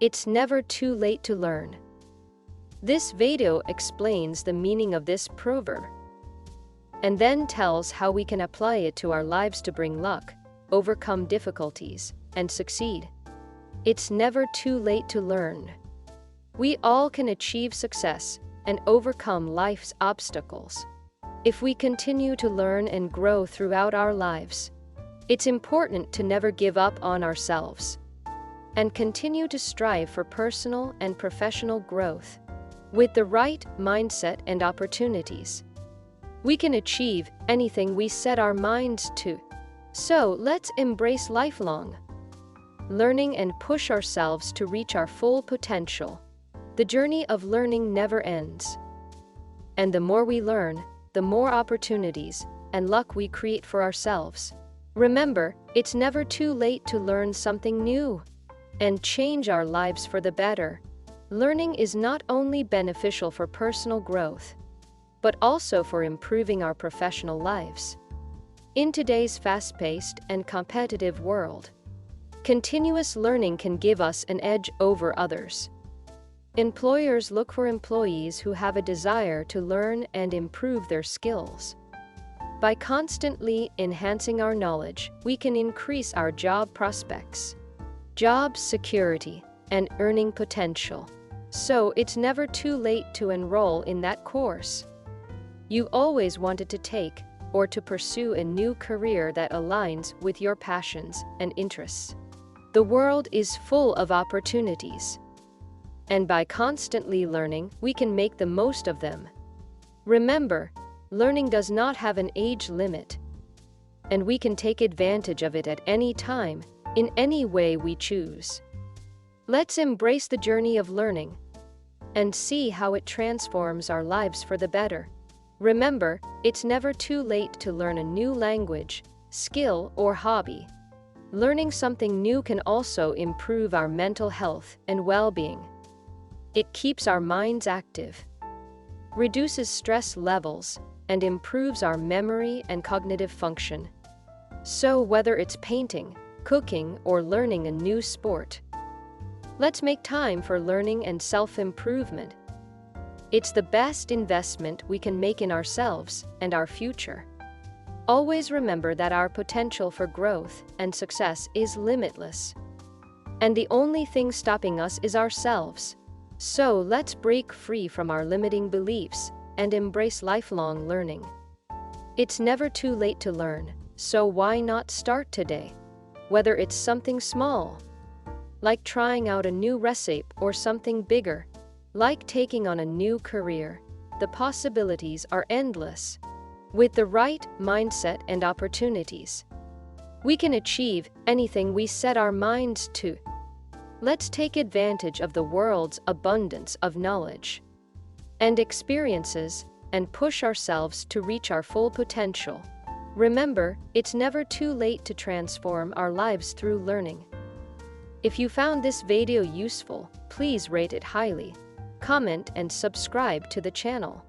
it's never too late to learn. This video explains the meaning of this proverb and then tells how we can apply it to our lives to bring luck, overcome difficulties, and succeed. It's never too late to learn. We all can achieve success and overcome life's obstacles if we continue to learn and grow throughout our lives. It's important to never give up on ourselves and continue to strive for personal and professional growth. With the right mindset and opportunities, we can achieve anything we set our minds to. So let's embrace lifelong learning and push ourselves to reach our full potential. The journey of learning never ends. And the more we learn, the more opportunities and luck we create for ourselves. Remember, it's never too late to learn something new and change our lives for the better. Learning is not only beneficial for personal growth, but also for improving our professional lives. In today's fast-paced and competitive world, continuous learning can give us an edge over others. Employers look for employees who have a desire to learn and improve their skills. By constantly enhancing our knowledge, we can increase our job prospects, job security, and earning potential. So it's never too late to enroll in that course you always wanted to take, or to pursue a new career that aligns with your passions and interests. The world is full of opportunities, and by constantly learning, we can make the most of them. Remember, learning does not have an age limit, and we can take advantage of it at any time, in any way we choose. Let's embrace the journey of learning and see how it transforms our lives for the better. Remember, it's never too late to learn a new language, skill, or hobby. Learning something new can also improve our mental health and well-being. It keeps our minds active, reduces stress levels, and improves our memory and cognitive function. So whether it's painting, cooking, or learning a new sport, let's make time for learning and self-improvement. It's the best investment we can make in ourselves and our future. Always remember that our potential for growth and success is limitless, and the only thing stopping us is ourselves. So let's break free from our limiting beliefs and embrace lifelong learning. It's never too late to learn, so why not start today? Whether it's something small, like trying out a new recipe, or something bigger, like taking on a new career, the possibilities are endless. With the right mindset and opportunities, we can achieve anything we set our minds to. Let's take advantage of the world's abundance of knowledge and experiences and push ourselves to reach our full potential. Remember, it's never too late to transform our lives through learning. If you found this video useful, please rate it highly, comment, and subscribe to the channel.